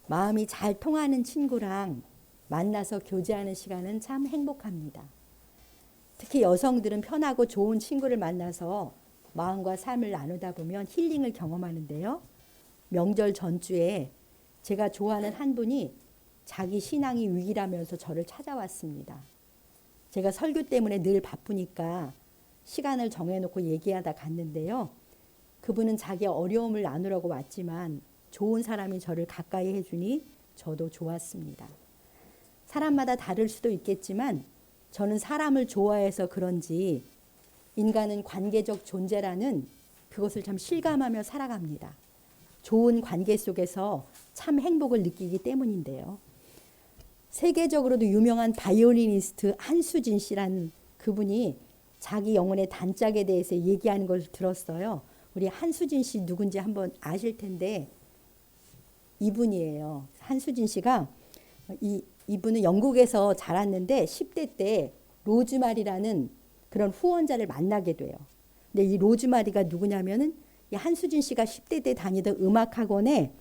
마음이 잘 통하는 친구랑 만나서 교제하는 시간은 참 행복합니다. 특히 여성들은 편하고 좋은 친구를 만나서 마음과 삶을 나누다 보면 힐링을 경험하는데요. 명절 전주에 제가 좋아하는 한 분이 자기 신앙이 위기라면서 저를 찾아왔습니다. 제가 설교 때문에 늘 바쁘니까 시간을 정해놓고 얘기하다 갔는데요. 그분은 자기 어려움을 나누려고 왔지만 좋은 사람이 저를 가까이 해주니 저도 좋았습니다. 사람마다 다를 수도 있겠지만 저는 사람을 좋아해서 그런지 인간은 관계적 존재라는 그것을 참 실감하며 살아갑니다. 좋은 관계 속에서 참 행복을 느끼기 때문인데요. 세계적으로도 유명한 바이올리니스트 한수진 씨란 그분이 자기 영혼의 단짝에 대해서 얘기하는 걸 들었어요. 우리 한수진 씨 누군지 한번 아실 텐데 이분이에요. 한수진 씨가 이분은 영국에서 자랐는데 10대 때 로즈마리라는 그런 후원자를 만나게 돼요. 근데 이 로즈마리가 누구냐면은 이 한수진 씨가 10대 때 다니던 음악학원에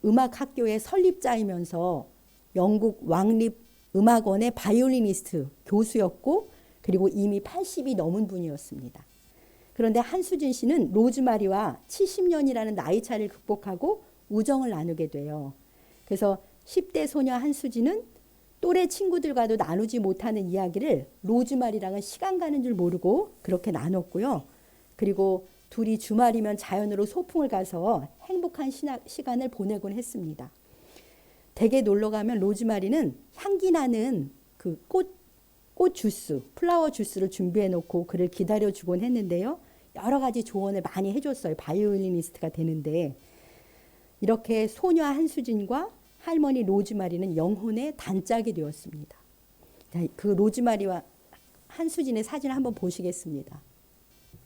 음악학교의 설립자이면서 영국 왕립 음악원의 바이올리니스트 교수였고 그리고 이미 80이 넘은 분이었습니다. 그런데 한수진 씨는 로즈마리와 70년이라는 나이 차를 극복하고 우정을 나누게 돼요. 그래서 10대 소녀 한수진은 또래 친구들과도 나누지 못하는 이야기를 로즈마리랑은 시간 가는 줄 모르고 그렇게 나눴고요. 그리고 둘이 주말이면 자연으로 소풍을 가서 행복한 시간을 보내곤 했습니다. 댁에 놀러 가면 로즈마리는 향기 나는 그 꽃 주스, 플라워 주스를 준비해 놓고 그를 기다려 주곤 했는데요. 여러 가지 조언을 많이 해줬어요. 바이올리니스트가 되는데 이렇게 소녀 한수진과 할머니 로즈마리는 영혼의 단짝이 되었습니다. 그 로즈마리와 한수진의 사진을 한번 보시겠습니다.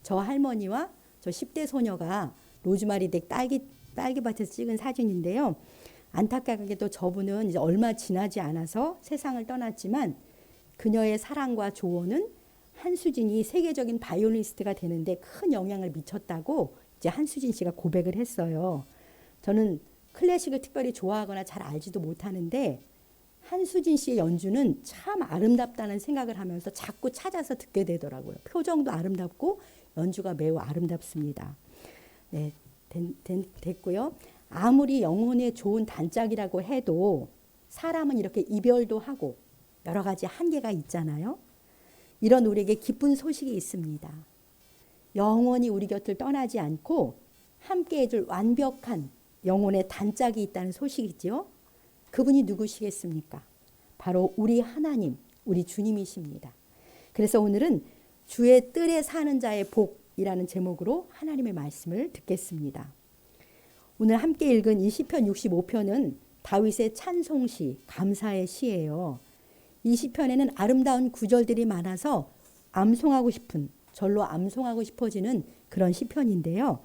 저 할머니와 저 10대 소녀가 로즈마리 댁 딸기밭에서 찍은 사진인데요. 안타깝게도 저분은 이제 얼마 지나지 않아서 세상을 떠났지만 그녀의 사랑과 조언은 한수진이 세계적인 바이올리니스트가 되는데 큰 영향을 미쳤다고 이제 한수진 씨가 고백을 했어요. 저는 클래식을 특별히 좋아하거나 잘 알지도 못하는데 한수진 씨의 연주는 참 아름답다는 생각을 하면서 자꾸 찾아서 듣게 되더라고요. 표정도 아름답고 연주가 매우 아름답습니다. 네, 됐고요. 아무리 영혼의 좋은 단짝이라고 해도 사람은 이렇게 이별도 하고 여러 가지 한계가 있잖아요. 이런 우리에게 기쁜 소식이 있습니다. 영원히 우리 곁을 떠나지 않고 함께 해줄 완벽한 영혼의 단짝이 있다는 소식이죠. 그분이 누구시겠습니까? 바로 우리 하나님, 우리 주님이십니다. 그래서 오늘은 주의 뜰에 사는 자의 복이라는 제목으로 하나님의 말씀을 듣겠습니다. 오늘 함께 읽은 이 시편 65편은 다윗의 찬송시, 감사의 시예요. 이 시편에는 아름다운 구절들이 많아서 절로 암송하고 싶어지는 그런 시편인데요.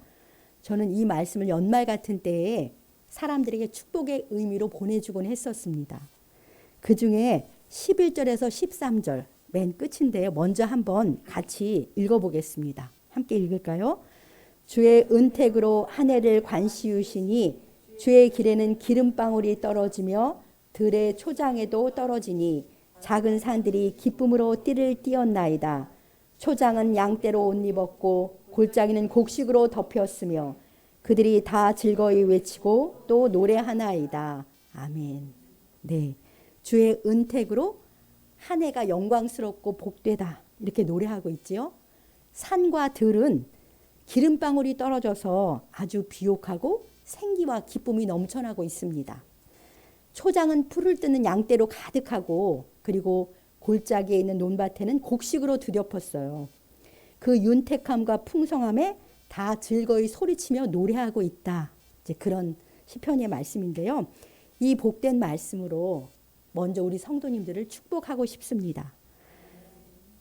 저는 이 말씀을 연말 같은 때에 사람들에게 축복의 의미로 보내주곤 했었습니다. 그 중에 11절에서 13절 맨 끝인데요. 먼저 한번 같이 읽어보겠습니다. 함께 읽을까요? 주의 은택으로 한 해를 관시우시니 주의 길에는 기름방울이 떨어지며 들의 초장에도 떨어지니 작은 산들이 기쁨으로 띠를 띄었나이다. 초장은 양떼로 옷 입었고 골짜기는 곡식으로 덮였으며 그들이 다 즐거이 외치고 또 노래하나이다. 아멘. 네, 주의 은택으로 한 해가 영광스럽고 복되다 이렇게 노래하고 있지요. 산과 들은 기름방울이 떨어져서 아주 비옥하고 생기와 기쁨이 넘쳐나고 있습니다. 초장은 풀을 뜯는 양떼로 가득하고 그리고 골짜기에 있는 논밭에는 곡식으로 뒤덮었어요. 그 윤택함과 풍성함에 다 즐거이 소리치며 노래하고 있다. 이제 그런 시편의 말씀인데요. 이 복된 말씀으로 먼저 우리 성도님들을 축복하고 싶습니다.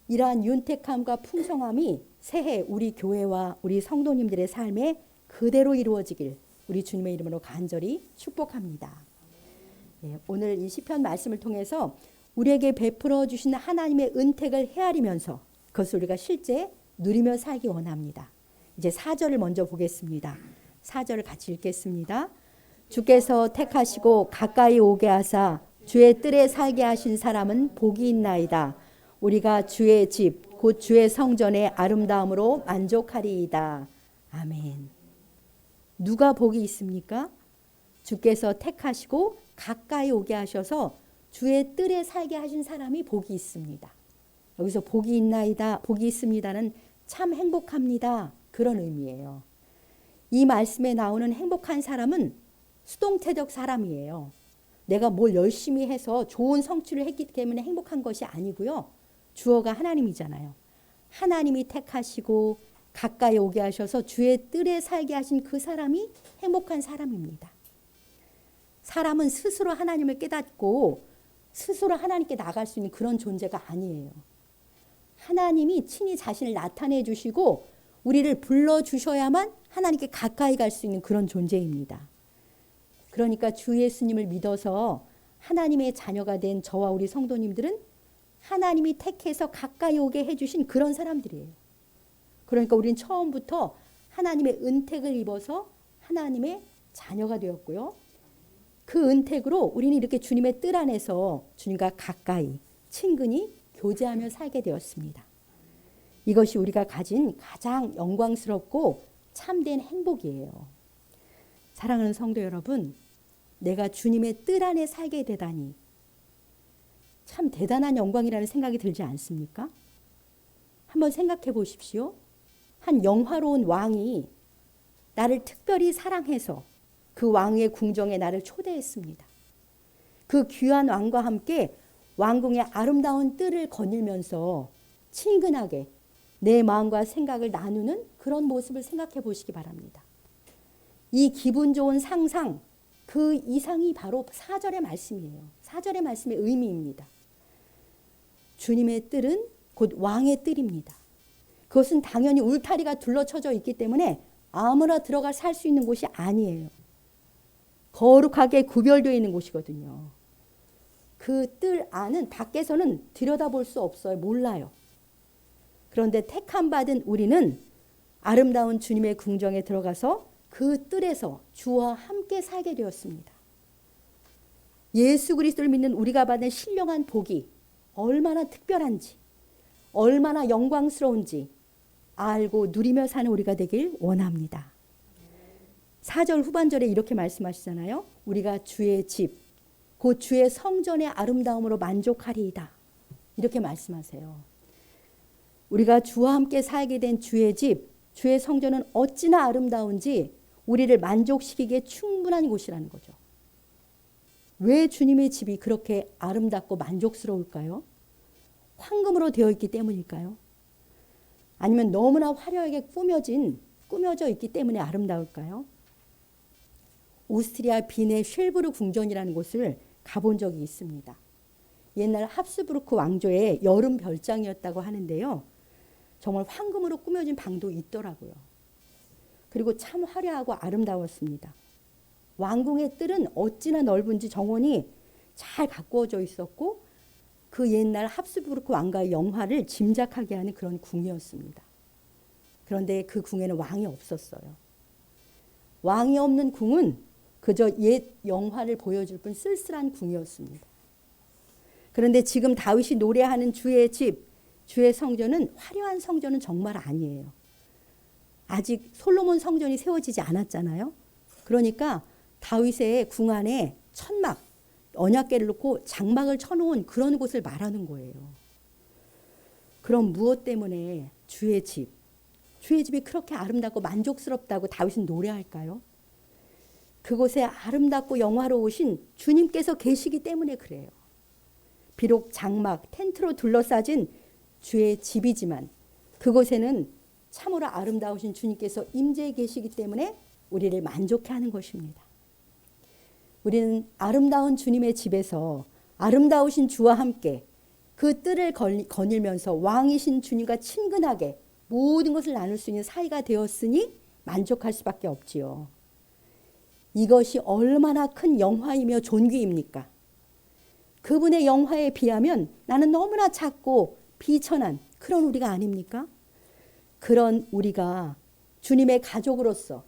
이러한 윤택함과 풍성함이 새해 우리 교회와 우리 성도님들의 삶에 그대로 이루어지길 우리 주님의 이름으로 간절히 축복합니다. 오늘 이 시편 말씀을 통해서 우리에게 베풀어 주신 하나님의 은택을 헤아리면서 그것을 우리가 실제 누리며 살기 원합니다. 이제 4절을 먼저 보겠습니다. 4절을 같이 읽겠습니다. 주께서 택하시고 가까이 오게 하사 주의 뜰에 살게 하신 사람은 복이 있나이다. 우리가 주의 집 곧 주의 성전의 아름다움으로 만족하리이다. 아멘. 누가 복이 있습니까? 주께서 택하시고 가까이 오게 하셔서 주의 뜰에 살게 하신 사람이 복이 있습니다. 여기서 복이 있나이다, 복이 있습니다는 참 행복합니다. 그런 의미예요. 이 말씀에 나오는 행복한 사람은 수동태적 사람이에요. 내가 뭘 열심히 해서 좋은 성취를 했기 때문에 행복한 것이 아니고요. 주어가 하나님이잖아요. 하나님이 택하시고 가까이 오게 하셔서 주의 뜰에 살게 하신 그 사람이 행복한 사람입니다. 사람은 스스로 하나님을 깨닫고 스스로 하나님께 나갈 수 있는 그런 존재가 아니에요. 하나님이 친히 자신을 나타내 주시고 우리를 불러주셔야만 하나님께 가까이 갈 수 있는 그런 존재입니다. 그러니까 주 예수님을 믿어서 하나님의 자녀가 된 저와 우리 성도님들은 하나님이 택해서 가까이 오게 해주신 그런 사람들이에요. 그러니까 우리는 처음부터 하나님의 은택을 입어서 하나님의 자녀가 되었고요. 그 은택으로 우리는 이렇게 주님의 뜰 안에서 주님과 가까이 친근히 교제하며 살게 되었습니다. 이것이 우리가 가진 가장 영광스럽고 참된 행복이에요. 사랑하는 성도 여러분, 내가 주님의 뜰 안에 살게 되다니 참 대단한 영광이라는 생각이 들지 않습니까? 한번 생각해 보십시오. 한 영화로운 왕이 나를 특별히 사랑해서 그 왕의 궁정에 나를 초대했습니다. 그 귀한 왕과 함께 왕궁의 아름다운 뜰을 거닐면서 친근하게 내 마음과 생각을 나누는 그런 모습을 생각해 보시기 바랍니다. 이 기분 좋은 상상, 그 이상이 바로 4절의 말씀이에요. 4절의 말씀의 의미입니다. 주님의 뜰은 곧 왕의 뜰입니다. 그것은 당연히 울타리가 둘러쳐져 있기 때문에 아무나 들어가 살 수 있는 곳이 아니에요. 거룩하게 구별되어 있는 곳이거든요. 그 뜰 안은 밖에서는 들여다볼 수 없어요. 몰라요. 그런데 택함 받은 우리는 아름다운 주님의 궁정에 들어가서 그 뜰에서 주와 함께 살게 되었습니다. 예수 그리스도를 믿는 우리가 받은 신령한 복이 얼마나 특별한지, 얼마나 영광스러운지 알고 누리며 사는 우리가 되길 원합니다. 4절 후반절에 이렇게 말씀하시잖아요. 우리가 주의 집, 곧 주의 성전의 아름다움으로 만족하리이다. 이렇게 말씀하세요. 우리가 주와 함께 살게 된 주의 집, 주의 성전은 어찌나 아름다운지 우리를 만족시키기에 충분한 곳이라는 거죠. 왜 주님의 집이 그렇게 아름답고 만족스러울까요? 황금으로 되어 있기 때문일까요? 아니면 너무나 화려하게 꾸며져 있기 때문에 아름다울까요? 오스트리아 빈의 쉘브르 궁전이라는 곳을 가본 적이 있습니다. 옛날 합스부르크 왕조의 여름 별장이었다고 하는데요. 정말 황금으로 꾸며진 방도 있더라고요. 그리고 참 화려하고 아름다웠습니다. 왕궁의 뜰은 어찌나 넓은지 정원이 잘 가꾸어져 있었고 그 옛날 합스부르크 왕가의 영화를 짐작하게 하는 그런 궁이었습니다. 그런데 그 궁에는 왕이 없었어요. 왕이 없는 궁은 그저 옛 영화를 보여줄 뿐 쓸쓸한 궁이었습니다. 그런데 지금 다윗이 노래하는 주의 집, 주의 성전은 화려한 성전은 정말 아니에요. 아직 솔로몬 성전이 세워지지 않았잖아요. 그러니까 다윗의 궁 안에 천막, 언약궤를 놓고 장막을 쳐놓은 그런 곳을 말하는 거예요. 그럼 무엇 때문에 주의 집이 그렇게 아름답고 만족스럽다고 다윗은 노래할까요? 그곳에 아름답고 영화로우신 주님께서 계시기 때문에 그래요. 비록 장막, 텐트로 둘러싸진 주의 집이지만 그곳에는 참으로 아름다우신 주님께서 임재해 계시기 때문에 우리를 만족해 하는 것입니다. 우리는 아름다운 주님의 집에서 아름다우신 주와 함께 그 뜰을 거닐면서 왕이신 주님과 친근하게 모든 것을 나눌 수 있는 사이가 되었으니 만족할 수밖에 없지요. 이것이 얼마나 큰 영화이며 존귀입니까? 그분의 영화에 비하면 나는 너무나 작고 비천한 그런 우리가 아닙니까? 그런 우리가 주님의 가족으로서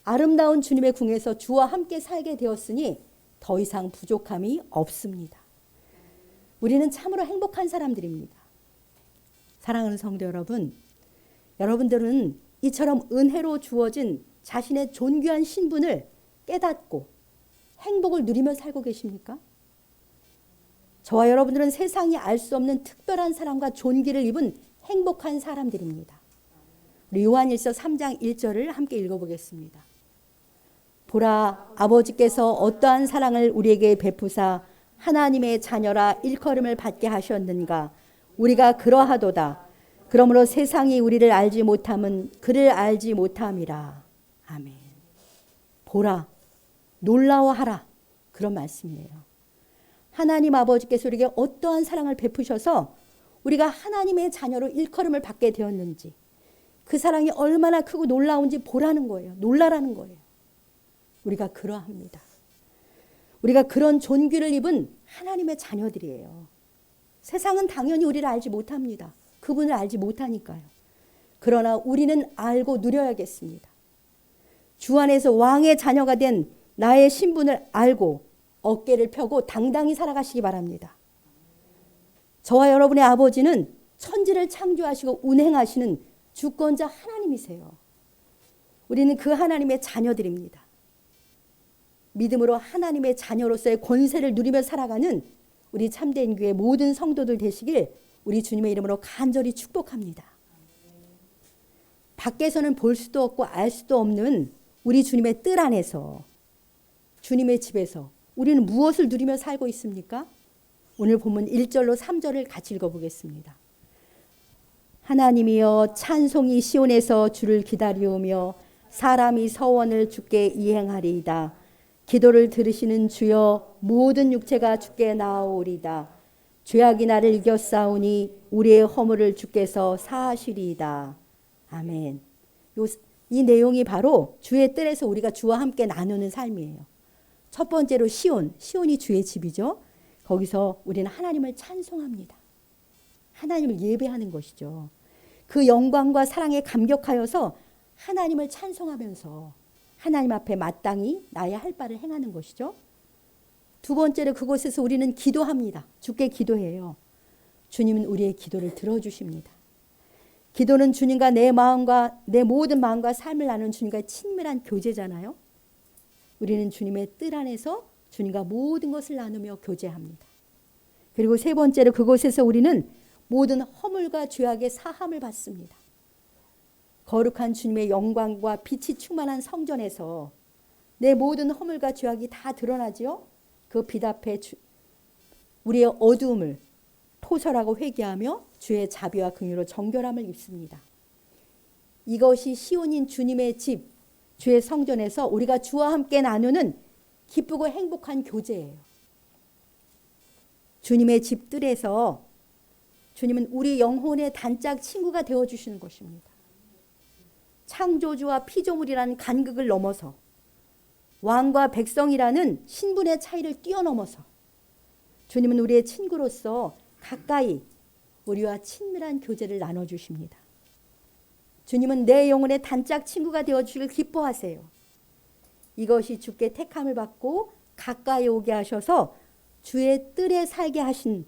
아름다운 주님의 궁에서 주와 함께 살게 되었으니 더 이상 부족함이 없습니다. 우리는 참으로 행복한 사람들입니다. 사랑하는 성도 여러분, 여러분들은 이처럼 은혜로 주어진 자신의 존귀한 신분을 깨닫고 행복을 누리며 살고 계십니까? 저와 여러분들은 세상이 알 수 없는 특별한 사랑과 존귀를 입은 행복한 사람들입니다. 우리 요한일서 3장 1절을 함께 읽어보겠습니다. 보라, 아버지께서 어떠한 사랑을 우리에게 베푸사 하나님의 자녀라 일컬음을 받게 하셨는가. 우리가 그러하도다. 그러므로 세상이 우리를 알지 못함은 그를 알지 못함이라. 아멘. 보라, 놀라워하라. 그런 말씀이에요. 하나님 아버지께서 우리에게 어떠한 사랑을 베푸셔서 우리가 하나님의 자녀로 일컬음을 받게 되었는지, 그 사랑이 얼마나 크고 놀라운지 보라는 거예요. 놀라라는 거예요. 우리가 그러합니다. 우리가 그런 존귀를 입은 하나님의 자녀들이에요. 세상은 당연히 우리를 알지 못합니다. 그분을 알지 못하니까요. 그러나 우리는 알고 누려야겠습니다. 주 안에서 왕의 자녀가 된 나의 신분을 알고 어깨를 펴고 당당히 살아가시기 바랍니다. 저와 여러분의 아버지는 천지를 창조하시고 운행하시는 주권자 하나님이세요. 우리는 그 하나님의 자녀들입니다. 믿음으로 하나님의 자녀로서의 권세를 누리며 살아가는 우리 참된 교회 모든 성도들 되시길 우리 주님의 이름으로 간절히 축복합니다. 밖에서는 볼 수도 없고 알 수도 없는 우리 주님의 뜰 안에서, 주님의 집에서 우리는 무엇을 누리며 살고 있습니까? 오늘 본문 1절로 3절을 같이 읽어보겠습니다. 하나님이여, 찬송이 시온에서 주를 기다리오며 사람이 서원을 주께 이행하리이다. 기도를 들으시는 주여, 모든 육체가 주께 나아오리다. 죄악이 나를 이겼사오니 우리의 허물을 주께서 사하시리이다. 아멘. 이 내용이 바로 주의 뜰에서 우리가 주와 함께 나누는 삶이에요. 첫 번째로 시온이 주의 집이죠. 거기서 우리는 하나님을 찬송합니다. 하나님을 예배하는 것이죠. 그 영광과 사랑에 감격하여서 하나님을 찬송하면서 하나님 앞에 마땅히 나의 할 바를 행하는 것이죠. 두 번째로 그곳에서 우리는 기도합니다. 주께 기도해요. 주님은 우리의 기도를 들어주십니다. 기도는 주님과 내 모든 마음과 삶을 나누는 주님과의 친밀한 교제잖아요. 우리는 주님의 뜰 안에서 주님과 모든 것을 나누며 교제합니다. 그리고 세 번째로 그곳에서 우리는 모든 허물과 죄악의 사함을 받습니다. 거룩한 주님의 영광과 빛이 충만한 성전에서 내 모든 허물과 죄악이 다 드러나지요. 그 빛 앞에 우리의 어두움을 토설하고 회개하며 주의 자비와 긍휼로 정결함을 입습니다. 이것이 시온인 주님의 집, 주의 성전에서 우리가 주와 함께 나누는 기쁘고 행복한 교제예요. 주님의 집들에서 주님은 우리 영혼의 단짝 친구가 되어주시는 것입니다. 창조주와 피조물이라는 간극을 넘어서 왕과 백성이라는 신분의 차이를 뛰어넘어서 주님은 우리의 친구로서 가까이 우리와 친밀한 교제를 나눠주십니다. 주님은 내 영혼의 단짝 친구가 되어주시길 기뻐하세요. 이것이 주께 택함을 받고 가까이 오게 하셔서 주의 뜰에 살게 하신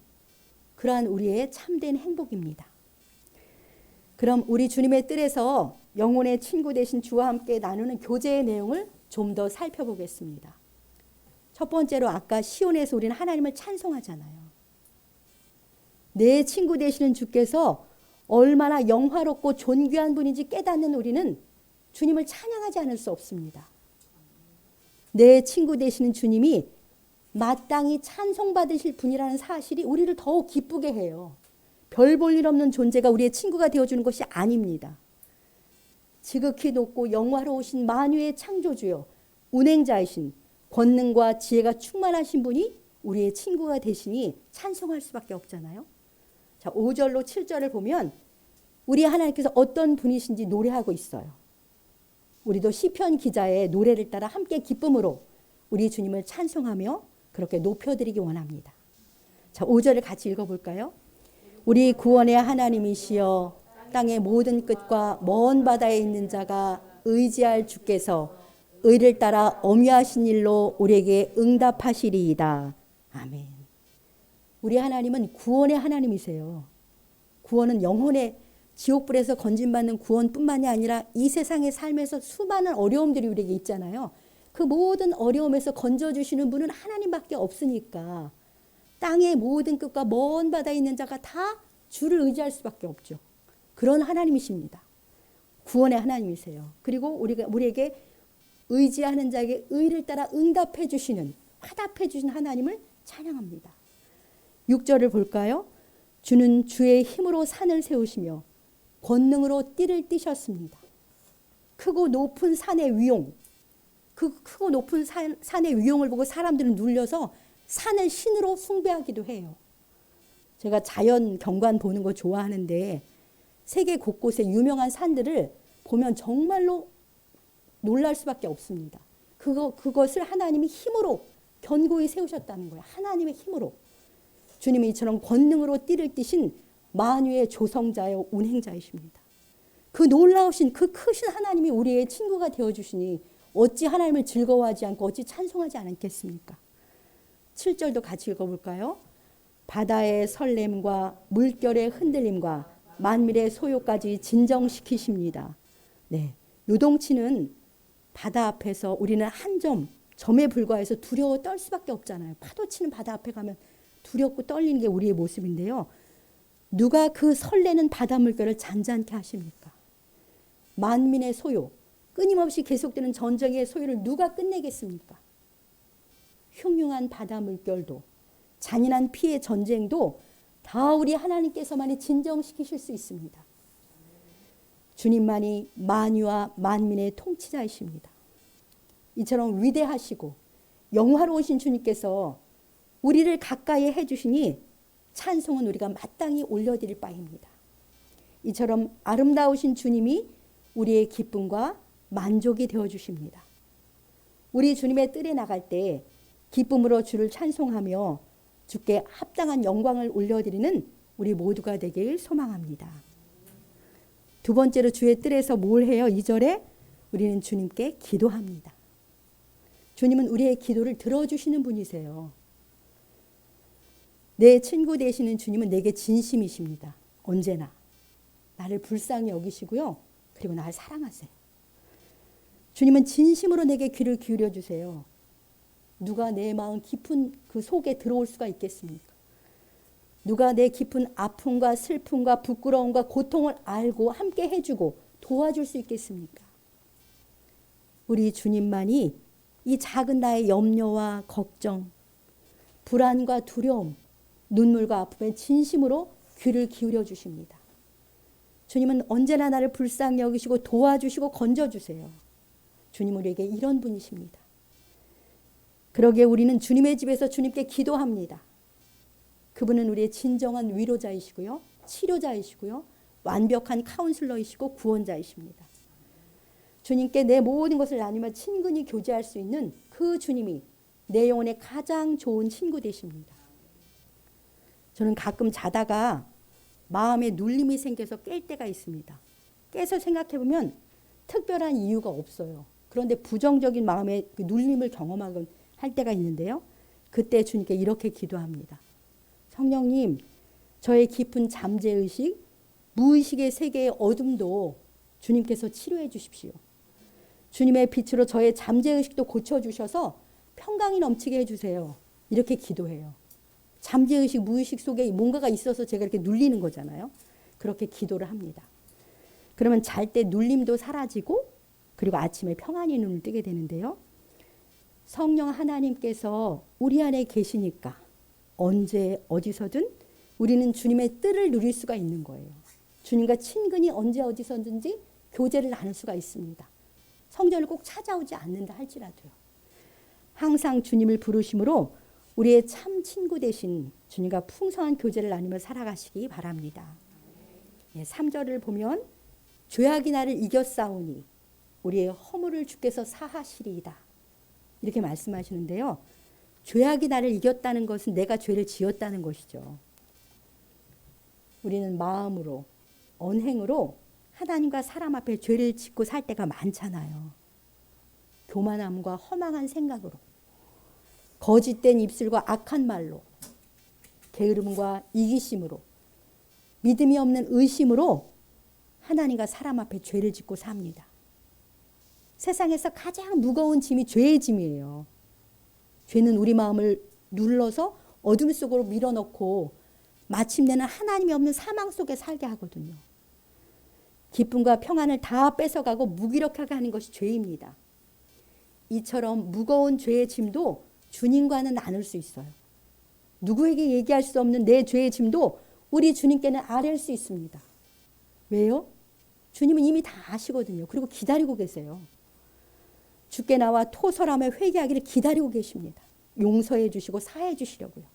그러한 우리의 참된 행복입니다. 그럼 우리 주님의 뜰에서 영혼의 친구 되신 주와 함께 나누는 교제의 내용을 좀 더 살펴보겠습니다. 첫 번째로 아까 시온에서 우리는 하나님을 찬송하잖아요. 내 친구 되시는 주께서 얼마나 영화롭고 존귀한 분인지 깨닫는 우리는 주님을 찬양하지 않을 수 없습니다. 내 친구 되시는 주님이 마땅히 찬송받으실 분이라는 사실이 우리를 더욱 기쁘게 해요. 별 볼 일 없는 존재가 우리의 친구가 되어주는 것이 아닙니다. 지극히 높고 영화로우신 만유의 창조주요, 운행자이신 권능과 지혜가 충만하신 분이 우리의 친구가 되시니 찬송할 수밖에 없잖아요. 자, 5절로 7절을 보면 우리 하나님께서 어떤 분이신지 노래하고 있어요. 우리도 시편 기자의 노래를 따라 함께 기쁨으로 우리 주님을 찬송하며 그렇게 높여드리기 원합니다. 자, 5절을 같이 읽어볼까요? 우리 구원의 하나님이시여, 땅의 모든 끝과 먼 바다에 있는 자가 의지할 주께서 의를 따라 엄위하신 일로 우리에게 응답하시리이다. 아멘. 우리 하나님은 구원의 하나님이세요. 구원은 영혼의 지옥불에서 건진받는 구원뿐만이 아니라 이 세상의 삶에서 수많은 어려움들이 우리에게 있잖아요. 그 모든 어려움에서 건져주시는 분은 하나님밖에 없으니까 땅의 모든 끝과 먼 바다에 있는 자가 다 주를 의지할 수밖에 없죠. 그런 하나님이십니다. 구원의 하나님이세요. 그리고 우리에게 의지하는 자에게 의를 따라 응답해 주시는, 화답해 주신 하나님을 찬양합니다. 6절을 볼까요? 주는 주의 힘으로 산을 세우시며 권능으로 띠를 띠셨습니다. 크고 높은 산의 위용, 그 크고 높은 산의 위용을 보고 사람들은 눌려서 산을 신으로 숭배하기도 해요. 제가 자연 경관 보는 거 좋아하는데 세계 곳곳에 유명한 산들을 보면 정말로 놀랄 수밖에 없습니다. 그것을 하나님이 힘으로 견고히 세우셨다는 거예요. 하나님의 힘으로. 주님이 이처럼 권능으로 띠를 띠신 만유의 조성자요 운행자이십니다. 그 놀라우신 그 크신 하나님이 우리의 친구가 되어주시니 어찌 하나님을 즐거워하지 않고 어찌 찬송하지 않겠습니까? 7절도 같이 읽어볼까요? 바다의 설렘과 물결의 흔들림과 만밀의 소요까지 진정시키십니다. 네, 요동치는 바다 앞에서 우리는 한 점에 불과해서 두려워 떨 수밖에 없잖아요. 파도 치는 바다 앞에 가면 두렵고 떨리는 게 우리의 모습인데요. 누가 그 설레는 바다 물결을 잔잔케 하십니까? 만민의 소요, 끊임없이 계속되는 전쟁의 소요를 누가 끝내겠습니까? 흉흉한 바다 물결도 잔인한 피해 전쟁도 다 우리 하나님께서만이 진정시키실 수 있습니다. 주님만이 만유와 만민의 통치자이십니다. 이처럼 위대하시고 영화로우신 주님께서 우리를 가까이 해주시니 찬송은 우리가 마땅히 올려드릴 바입니다. 이처럼 아름다우신 주님이 우리의 기쁨과 만족이 되어주십니다. 우리 주님의 뜰에 나갈 때 기쁨으로 주를 찬송하며 주께 합당한 영광을 올려드리는 우리 모두가 되길 소망합니다. 두 번째로 주의 뜰에서 뭘 해요? 2절에 우리는 주님께 기도합니다. 주님은 우리의 기도를 들어주시는 분이세요. 내 친구 되시는 주님은 내게 진심이십니다. 언제나 나를 불쌍히 여기시고요. 그리고 나를 사랑하세요. 주님은 진심으로 내게 귀를 기울여 주세요. 누가 내 마음 깊은 그 속에 들어올 수가 있겠습니까? 누가 내 깊은 아픔과 슬픔과 부끄러움과 고통을 알고 함께 해주고 도와줄 수 있겠습니까? 우리 주님만이 이 작은 나의 염려와 걱정, 불안과 두려움, 눈물과 아픔에 진심으로 귀를 기울여 주십니다. 주님은 언제나 나를 불쌍히 여기시고 도와주시고 건져주세요. 주님 우리에게 이런 분이십니다. 그러기에 우리는 주님의 집에서 주님께 기도합니다. 그분은 우리의 진정한 위로자이시고요. 치료자이시고요. 완벽한 카운슬러이시고 구원자이십니다. 주님께 내 모든 것을 나누며 친근히 교제할 수 있는 그 주님이 내 영혼의 가장 좋은 친구 되십니다. 저는 가끔 자다가 마음에 눌림이 생겨서 깰 때가 있습니다. 깨서 생각해보면 특별한 이유가 없어요. 그런데 부정적인 마음의 그 눌림을 경험하곤 할 때가 있는데요. 그때 주님께 이렇게 기도합니다. 성령님, 저의 깊은 잠재의식, 무의식의 세계의 어둠도 주님께서 치료해 주십시오. 주님의 빛으로 저의 잠재의식도 고쳐주셔서 평강이 넘치게 해주세요. 이렇게 기도해요. 잠재의식, 무의식 속에 뭔가가 있어서 제가 이렇게 눌리는 거잖아요. 그렇게 기도를 합니다. 그러면 잘 때 눌림도 사라지고 그리고 아침에 평안히 눈을 뜨게 되는데요. 성령 하나님께서 우리 안에 계시니까 언제 어디서든 우리는 주님의 뜰을 누릴 수가 있는 거예요. 주님과 친근히 언제 어디서든지 교제를 나눌 수가 있습니다. 성전을 꼭 찾아오지 않는다 할지라도요. 항상 주님을 부르심으로 우리의 참 친구 되신 주님과 풍성한 교제를 나누며 살아가시기 바랍니다. 3절을 보면 죄악이 나를 이겼사오니 우리의 허물을 주께서 사하시리이다. 이렇게 말씀하시는데요. 죄악이 나를 이겼다는 것은 내가 죄를 지었다는 것이죠. 우리는 마음으로, 언행으로 하나님과 사람 앞에 죄를 짓고 살 때가 많잖아요. 교만함과 허망한 생각으로, 거짓된 입술과 악한 말로, 게으름과 이기심으로, 믿음이 없는 의심으로 하나님과 사람 앞에 죄를 짓고 삽니다. 세상에서 가장 무거운 짐이 죄의 짐이에요. 죄는 우리 마음을 눌러서 어둠 속으로 밀어넣고 마침내는 하나님이 없는 사망 속에 살게 하거든요. 기쁨과 평안을 다 뺏어가고 무기력하게 하는 것이 죄입니다. 이처럼 무거운 죄의 짐도 주님과는 나눌 수 있어요. 누구에게 얘기할 수 없는 내 죄의 짐도 우리 주님께는 아뢰을 수 있습니다. 왜요? 주님은 이미 다 아시거든요. 그리고 기다리고 계세요. 주께 나와 토설하며 회개하기를 기다리고 계십니다. 용서해 주시고 사해 주시려고요.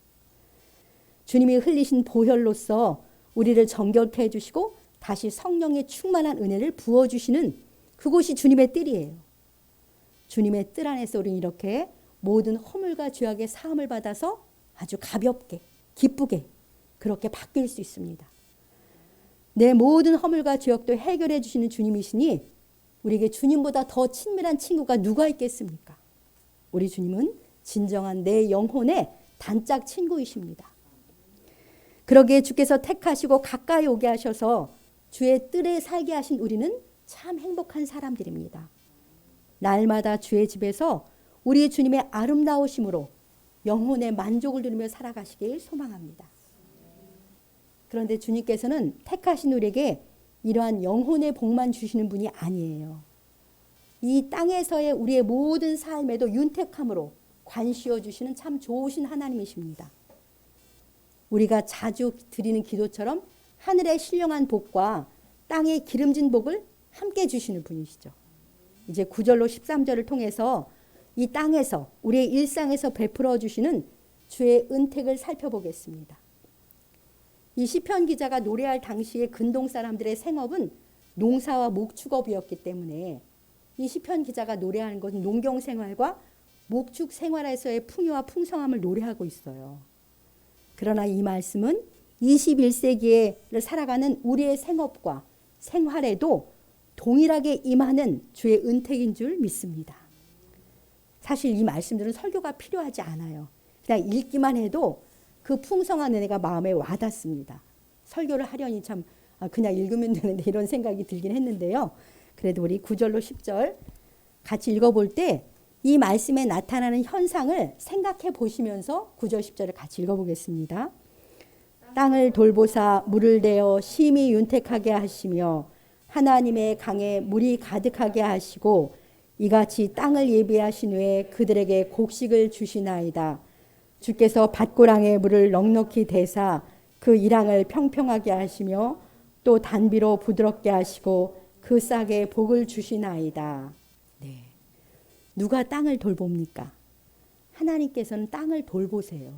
주님이 흘리신 보혈로서 우리를 정결케 해주시고 다시 성령의 충만한 은혜를 부어주시는 그곳이 주님의 뜰이에요. 주님의 뜰 안에서 우리는 이렇게 모든 허물과 죄악의 사함을 받아서 아주 가볍게 기쁘게 그렇게 바뀔 수 있습니다. 내 모든 허물과 죄악도 해결해 주시는 주님이시니 우리에게 주님보다 더 친밀한 친구가 누가 있겠습니까? 우리 주님은 진정한 내 영혼의 단짝 친구이십니다. 그러기에 주께서 택하시고 가까이 오게 하셔서 주의 뜰에 살게 하신 우리는 참 행복한 사람들입니다. 날마다 주의 집에서 우리 주님의 아름다우심으로 영혼의 만족을 누리며 살아가시길 소망합니다. 그런데 주님께서는 택하신 우리에게 이러한 영혼의 복만 주시는 분이 아니에요. 이 땅에서의 우리의 모든 삶에도 윤택함으로 관시어 주시는 참 좋으신 하나님이십니다. 우리가 자주 드리는 기도처럼 하늘의 신령한 복과 땅의 기름진 복을 함께 주시는 분이시죠. 이제 9절로 13절을 통해서 이 땅에서 우리의 일상에서 베풀어 주시는 주의 은택을 살펴보겠습니다. 이 시편 기자가 노래할 당시에 근동 사람들의 생업은 농사와 목축업이었기 때문에 이 시편 기자가 노래하는 것은 농경 생활과 목축 생활에서의 풍요와 풍성함을 노래하고 있어요. 그러나 이 말씀은 21세기에 살아가는 우리의 생업과 생활에도 동일하게 임하는 주의 은택인 줄 믿습니다. 사실 이 말씀들은 설교가 필요하지 않아요. 그냥 읽기만 해도 그 풍성한 은혜가 마음에 와닿습니다. 설교를 하려니 참 그냥 읽으면 되는데 이런 생각이 들긴 했는데요. 그래도 우리 9절로 10절 같이 읽어볼 때 이 말씀에 나타나는 현상을 생각해 보시면서 9절 10절을 같이 읽어보겠습니다. 땅을 돌보사 물을 대어 심히 윤택하게 하시며 하나님의 강에 물이 가득하게 하시고 이같이 땅을 예비하신 후에 그들에게 곡식을 주시나이다. 주께서 밭고랑에 물을 넉넉히 대사 그 이랑을 평평하게 하시며 또 단비로 부드럽게 하시고 그 싹에 복을 주시나이다. 네. 누가 땅을 돌봅니까? 하나님께서는 땅을 돌보세요.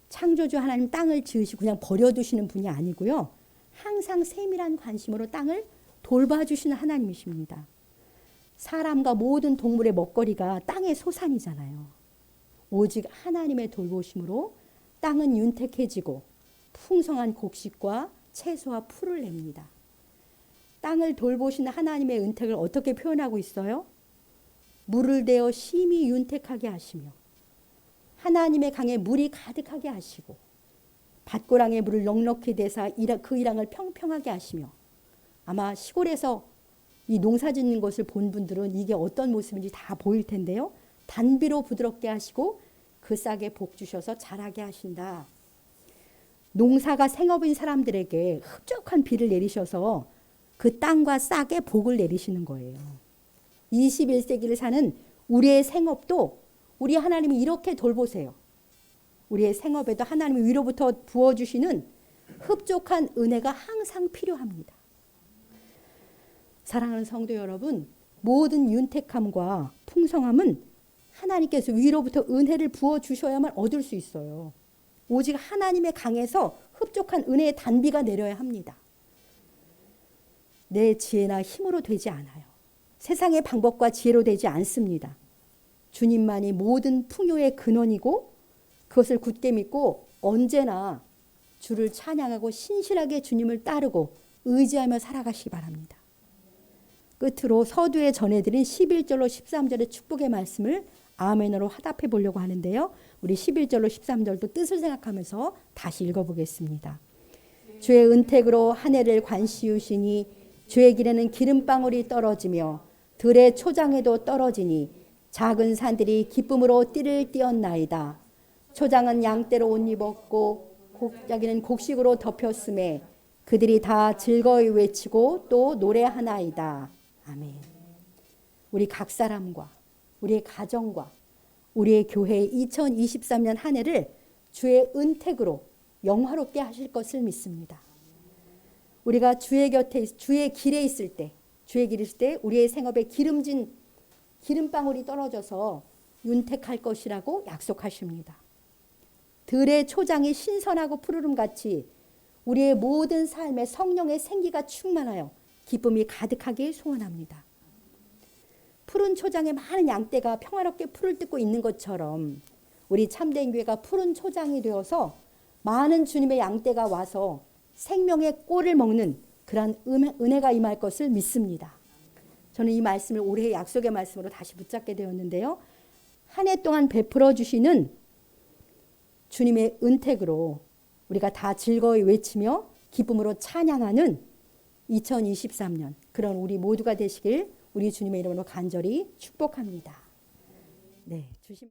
창조주 하나님 땅을 지으시고 그냥 버려두시는 분이 아니고요. 항상 세밀한 관심으로 땅을 돌봐주시는 하나님이십니다. 사람과 모든 동물의 먹거리가 땅의 소산이잖아요. 오직 하나님의 돌보심으로 땅은 윤택해지고 풍성한 곡식과 채소와 풀을 냅니다. 땅을 돌보시는 하나님의 은택을 어떻게 표현하고 있어요? 물을 대어 심히 윤택하게 하시며 하나님의 강에 물이 가득하게 하시고 밭고랑에 물을 넉넉히 대사 그 이랑을 평평하게 하시며 아마 시골에서 이 농사 짓는 것을 본 분들은 이게 어떤 모습인지 다 보일 텐데요. 단비로 부드럽게 하시고 그 싹에 복 주셔서 자라게 하신다. 농사가 생업인 사람들에게 흡족한 비를 내리셔서 그 땅과 싹에 복을 내리시는 거예요. 21세기를 사는 우리의 생업도 우리 하나님이 이렇게 돌보세요. 우리의 생업에도 하나님이 위로부터 부어주시는 흡족한 은혜가 항상 필요합니다. 사랑하는 성도 여러분, 모든 윤택함과 풍성함은 하나님께서 위로부터 은혜를 부어주셔야만 얻을 수 있어요. 오직 하나님의 강에서 흡족한 은혜의 단비가 내려야 합니다. 내 지혜나 힘으로 되지 않아요. 세상의 방법과 지혜로 되지 않습니다. 주님만이 모든 풍요의 근원이고 그것을 굳게 믿고 언제나 주를 찬양하고 신실하게 주님을 따르고 의지하며 살아가시기 바랍니다. 끝으로 서두에 전해드린 11절로 13절의 축복의 말씀을 아멘으로 화답해 보려고 하는데요. 우리 11절로 13절도 뜻을 생각하면서 다시 읽어보겠습니다. 주의 은택으로 한 해를 관시우시니 주의 길에는 기름방울이 떨어지며 들의 초장에도 떨어지니 작은 산들이 기쁨으로 띠를 띄었나이다. 초장은 양떼로 옷 입었고 여기는 곡식으로 덮였음에 그들이 다 즐거이 외치고 또 노래하나이다. 아멘. 우리 각 사람과 우리의 가정과 우리의 교회의 2023년 한 해를 주의 은택으로 영화롭게 하실 것을 믿습니다. 우리가 주의 곁에 주의 길에 있을 때 우리의 생업에 기름방울이 떨어져서 윤택할 것이라고 약속하십니다. 들의 초장이 신선하고 푸르름같이 우리의 모든 삶에 성령의 생기가 충만하여 기쁨이 가득하게 소원합니다. 푸른 초장에 많은 양떼가 평화롭게 풀을 뜯고 있는 것처럼 우리 참된 교회가 푸른 초장이 되어서 많은 주님의 양떼가 와서 생명의 꼴을 먹는 그러한 은혜가 임할 것을 믿습니다. 저는 이 말씀을 올해의 약속의 말씀으로 다시 붙잡게 되었는데요. 한 해 동안 베풀어 주시는 주님의 은택으로 우리가 다 즐거이 외치며 기쁨으로 찬양하는 2023년 그런 우리 모두가 되시길 우리 주님의 이름으로 간절히 축복합니다. 네, 주심.